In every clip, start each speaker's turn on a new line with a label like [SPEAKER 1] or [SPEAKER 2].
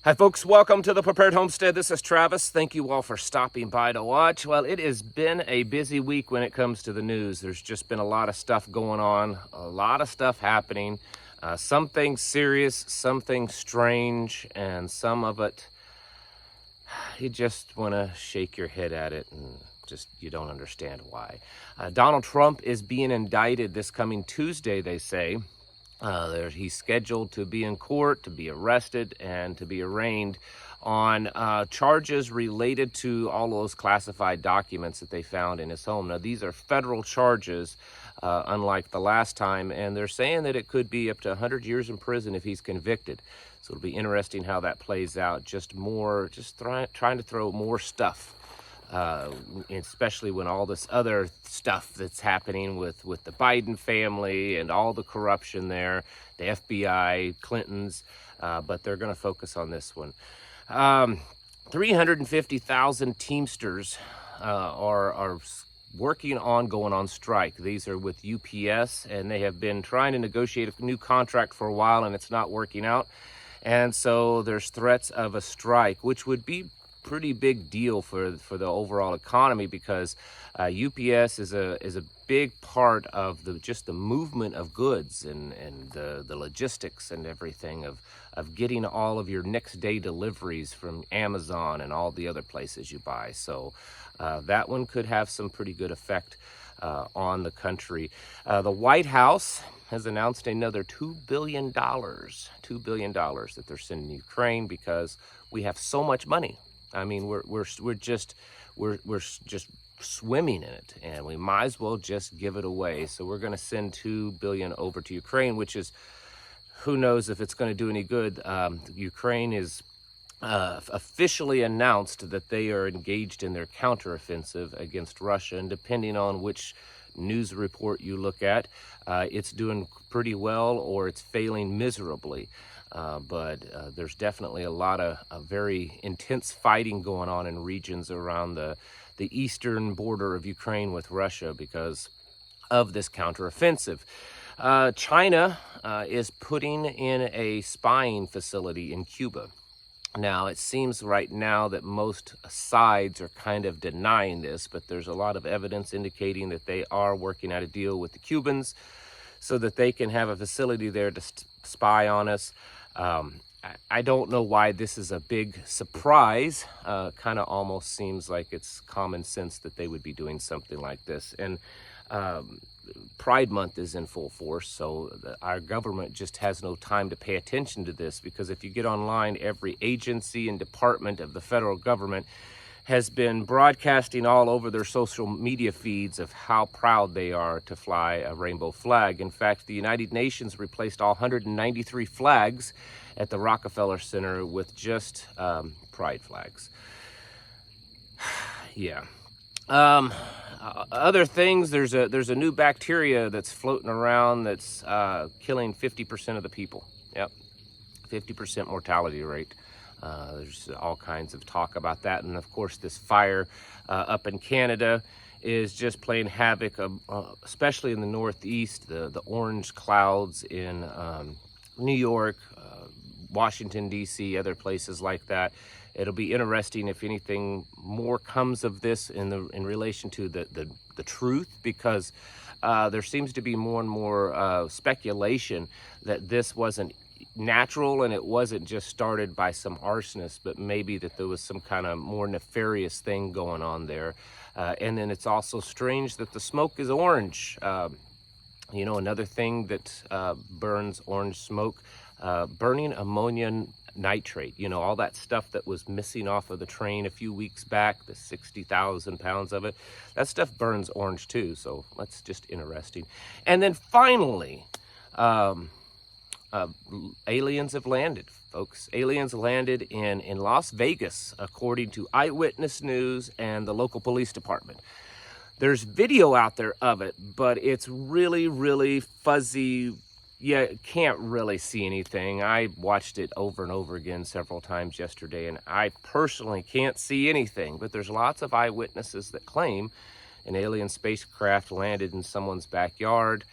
[SPEAKER 1] Hi folks, welcome to the Prepared Homestead. This is Travis. Thank you all for stopping by to watch. Well, it has been a busy week when it comes to the news. There's just been a lot of stuff going on, a lot of stuff happening. Some things serious, some things strange, and some of it, you just want to shake your head at it and just, you don't understand why. Donald Trump is being indicted this coming Tuesday, they say. He's scheduled to be in court, to be arrested, and to be arraigned on charges related to all those classified documents that they found in his home. Now, these are federal charges, unlike the last time, and they're saying that it could be up to 100 years in prison if he's convicted. So it'll be interesting how that plays out. Trying to throw more stuff. Especially when all this other stuff that's happening with the Biden family and all the corruption there, the FBI, Clintons, but they're going to focus on this one. 350,000 Teamsters are working on going on strike. These are with UPS, and they have been trying to negotiate a new contract for a while, and it's not working out. And so there's threats of a strike, which would be pretty big deal for the overall economy, because UPS is a big part of the movement of goods and the logistics and everything of getting all of your next day deliveries from Amazon and all the other places you buy. So that one could have some pretty good effect on the country. The White House has announced another $2 billion that they're sending Ukraine because we have so much money. I mean, we're just swimming in it, and we might as well just give it away. So we're going to send $2 billion over to Ukraine, which is, who knows if it's going to do any good. Ukraine is officially announced that they are engaged in their counteroffensive against Russia, and depending on which news report you look at, it's doing pretty well or it's failing miserably. But there's definitely a lot of very intense fighting going on in regions around the eastern border of Ukraine with Russia because of this counteroffensive. China is putting in a spying facility in Cuba. Now, it seems right now that most sides are kind of denying this, but there's a lot of evidence indicating that they are working out a deal with the Cubans so that they can have a facility there to spy on us. I don't know why this is a big surprise. Kind of almost seems like it's common sense that they would be doing something like this. And Pride Month is in full force, so our government just has no time to pay attention to this, because if you get online, every agency and department of the federal government has been broadcasting all over their social media feeds of how proud they are to fly a rainbow flag. In fact, the United Nations replaced all 193 flags at the Rockefeller Center with just pride flags. Yeah. Other things, there's a new bacteria that's floating around that's killing 50% of the people. Yep, 50% mortality rate. There's all kinds of talk about that. And of course, this fire up in Canada is just playing havoc, especially in the Northeast, the orange clouds in New York, Washington, D.C., other places like that. It'll be interesting if anything more comes of this in relation to the truth, because there seems to be more and more speculation that this wasn't natural and it wasn't just started by some arsonist, but maybe that there was some kind of more nefarious thing going on there. And then it's also strange that the smoke is orange. Another thing that burns orange smoke, burning ammonium nitrate, all that stuff that was missing off of the train a few weeks back, the 60,000 pounds of it, that stuff burns orange too. So that's just interesting. And then finally, aliens have landed, folks. Aliens landed in Las Vegas, according to Eyewitness News and the local police department. There's video out there of it, but it's really, really fuzzy. Yeah, can't really see anything. I watched it over and over again several times yesterday, and I personally can't see anything. But there's lots of eyewitnesses that claim an alien spacecraft landed in someone's backyard.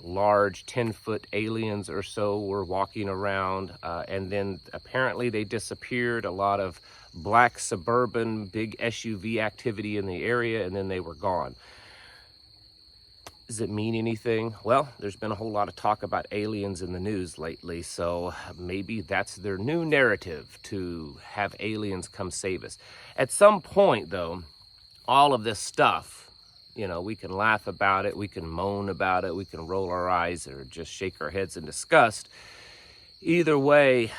[SPEAKER 1] large 10-foot aliens or so were walking around, and then apparently they disappeared. A lot of black suburban big SUV activity in the area, and then they were gone. Does it mean anything? Well, there's been a whole lot of talk about aliens in the news lately, so maybe that's their new narrative, to have aliens come save us. At some point, though, all of this stuff, you know, we can laugh about it, we can moan about it, we can roll our eyes or just shake our heads in disgust. Either way,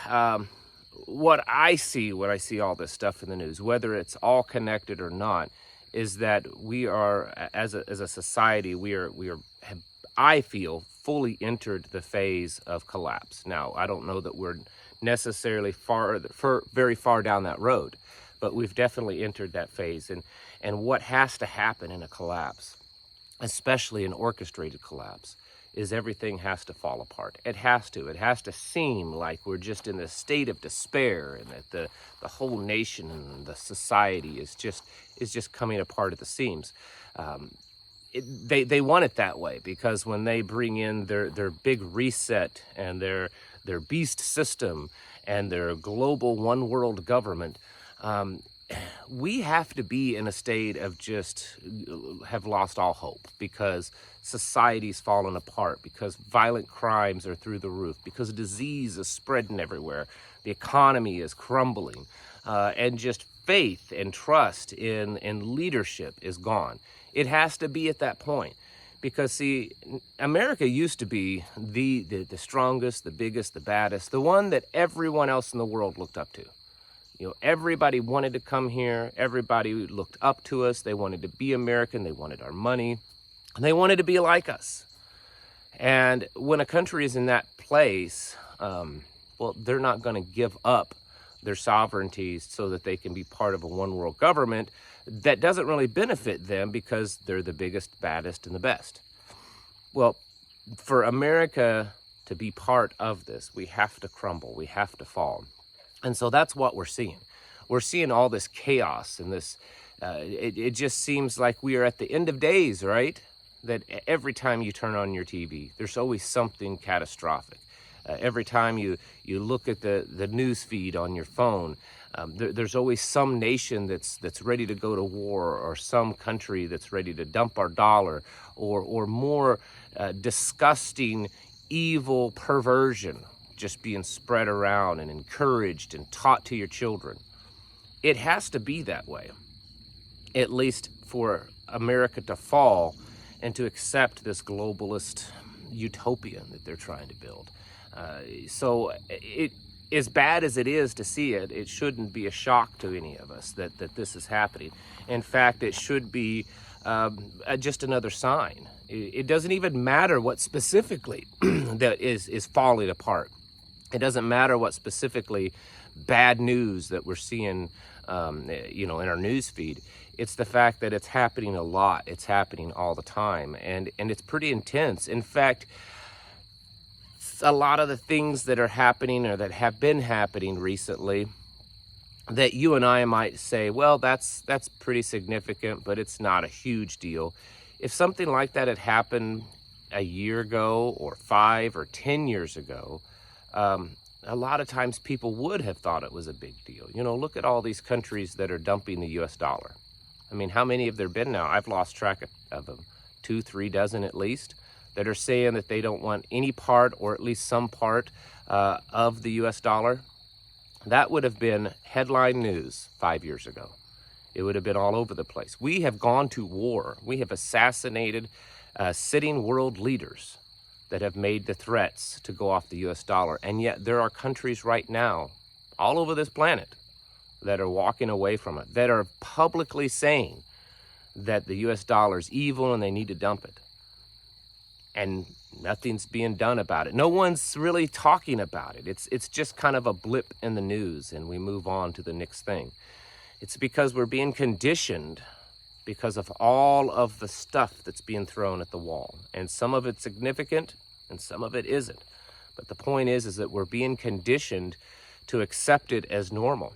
[SPEAKER 1] what I see when I see all this stuff in the news, whether it's all connected or not, is that we are, as a society, we are, I feel, fully entered the phase of collapse. Now, I don't know that we're necessarily very far down that road, but we've definitely entered that phase. And what has to happen in a collapse, especially an orchestrated collapse, is everything has to fall apart. It has to seem like we're just in this state of despair, and that the whole nation and the society is just coming apart at the seams. They want it that way, because when they bring in their big reset and their beast system and their global one world government, we have to be in a state of just have lost all hope, because society's fallen apart, because violent crimes are through the roof, because disease is spreading everywhere, the economy is crumbling, and just faith and trust in leadership is gone. It has to be at that point, because see, America used to be the strongest, the biggest, the baddest, the one that everyone else in the world looked up to. You know, everybody wanted to come here. Everybody looked up to us. They wanted to be American. They wanted our money. And they wanted to be like us. And when a country is in that place, well, they're not going to give up their sovereignty so that they can be part of a one world government that doesn't really benefit them, because they're the biggest, baddest, and the best. Well, for America to be part of this, we have to crumble. We have to fall. And so that's what we're seeing. We're seeing all this chaos and this, it just seems like we are at the end of days, right? That every time you turn on your TV, there's always something catastrophic. Every time you look at the news feed on your phone, there's always some nation that's ready to go to war, or some country that's ready to dump our dollar, or more disgusting, evil perversion just being spread around and encouraged and taught to your children. It has to be that way, at least for America to fall and to accept this globalist utopia that they're trying to build. So it, as bad as it is to see it, it shouldn't be a shock to any of us that this is happening. In fact, it should be just another sign. It doesn't even matter what specifically that is falling apart. It doesn't matter what specifically bad news that we're seeing, you know, in our news feed. It's the fact that it's happening a lot. It's happening all the time, and it's pretty intense. In fact, a lot of the things that are happening, or that have been happening recently, that you and I might say, well, that's pretty significant, but it's not a huge deal. If something like that had happened a year ago, or 5 or 10 years ago, a lot of times people would have thought it was a big deal. You know, look at all these countries that are dumping the US dollar. I mean, how many have there been now? I've lost track of them. 2, 3 dozen at least, that are saying that they don't want any part, or at least some part, of the US dollar. That would have been headline news 5 years ago. It would have been all over the place. We have gone to war. We have assassinated sitting world leaders that have made the threats to go off the US dollar. And yet there are countries right now all over this planet that are walking away from it, that are publicly saying that the US dollar is evil and they need to dump it. And nothing's being done about it. No one's really talking about it. It's just kind of a blip in the news, and we move on to the next thing. It's because we're being conditioned because of all of the stuff that's being thrown at the wall. And some of it's significant and some of it isn't. But the point is that we're being conditioned to accept it as normal.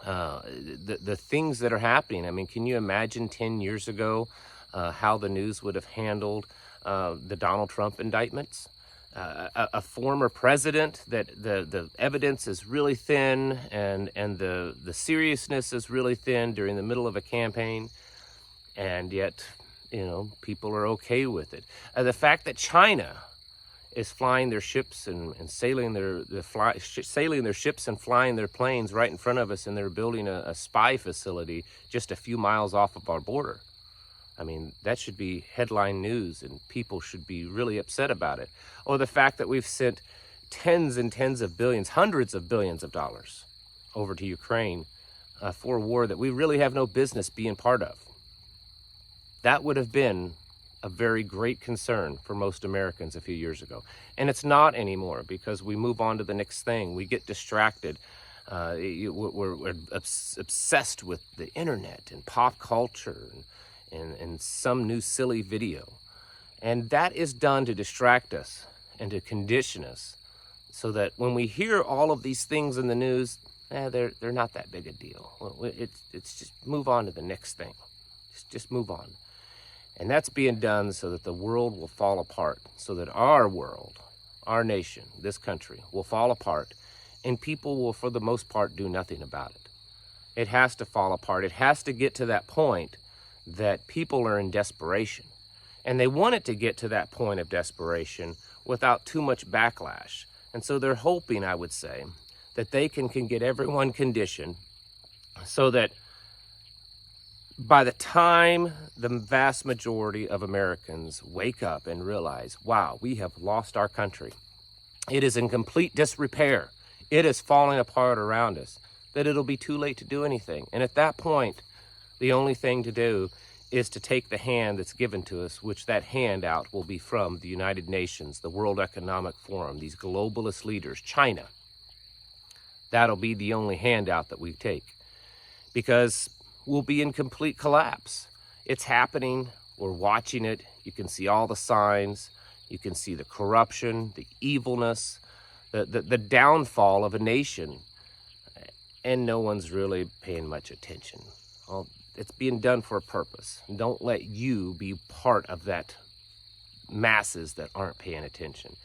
[SPEAKER 1] The things that are happening, I mean, can you imagine 10 years ago how the news would have handled the Donald Trump indictments. A former president that the evidence is really thin and the seriousness is really thin during the middle of a campaign, and yet, you know, people are okay with it. The fact that China is flying their ships and sailing sailing their ships and flying their planes right in front of us, and they're building a spy facility just a few miles off of our border. I mean, that should be headline news, and people should be really upset about it. Or the fact that we've sent tens and tens of billions, hundreds of billions of dollars over to Ukraine for a war that we really have no business being part of. That would have been a very great concern for most Americans a few years ago. And it's not anymore, because we move on to the next thing. We get distracted. We're obsessed with the internet and pop culture and some new silly video. And that is done to distract us and to condition us so that when we hear all of these things in the news, they're not that big a deal. It's just move on to the next thing. Just move on. And that's being done so that the world will fall apart, so that our world, our nation, this country will fall apart, and people will, for the most part, do nothing about it. It has to fall apart. It has to get to that point that people are in desperation. And they want it to get to that point of desperation without too much backlash. And so they're hoping, I would say, that they can get everyone conditioned so that by the time the vast majority of Americans wake up and realize, wow, we have lost our country, it is in complete disrepair, it is falling apart around us, that it'll be too late to do anything. And at that point, the only thing to do is to take the hand that's given to us, which that handout will be from the United Nations, the World Economic Forum, these globalist leaders, China. That'll be the only handout that we take, because we'll be in complete collapse. It's happening. We're watching it. You can see all the signs. You can see the corruption, the evilness, the downfall of a nation. And no one's really paying much attention. Well, it's being done for a purpose. Don't let you be part of that masses that aren't paying attention.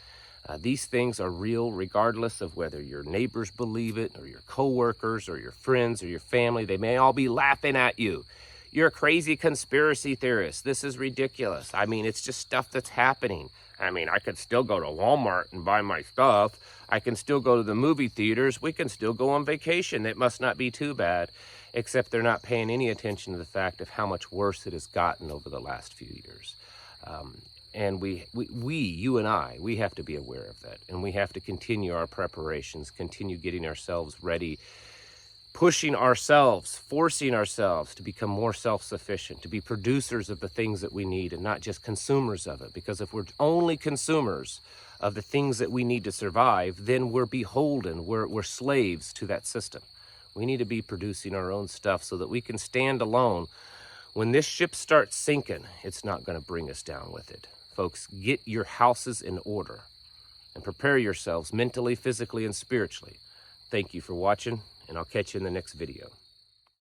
[SPEAKER 1] These things are real regardless of whether your neighbors believe it, or your coworkers, or your friends, or your family. They may all be laughing at you. You're a crazy conspiracy theorist. This is ridiculous. I mean, it's just stuff that's happening. I mean, I could still go to Walmart and buy my stuff. I can still go to the movie theaters. We can still go on vacation. It must not be too bad, except they're not paying any attention to the fact of how much worse it has gotten over the last few years. And you and I, we have to be aware of that. And we have to continue our preparations, continue getting ourselves ready, pushing ourselves, forcing ourselves to become more self-sufficient, to be producers of the things that we need and not just consumers of it. Because if we're only consumers of the things that we need to survive, then we're beholden, we're slaves to that system. We need to be producing our own stuff so that we can stand alone. When this ship starts sinking, it's not going to bring us down with it. Folks, get your houses in order and prepare yourselves mentally, physically, and spiritually. Thank you for watching, and I'll catch you in the next video.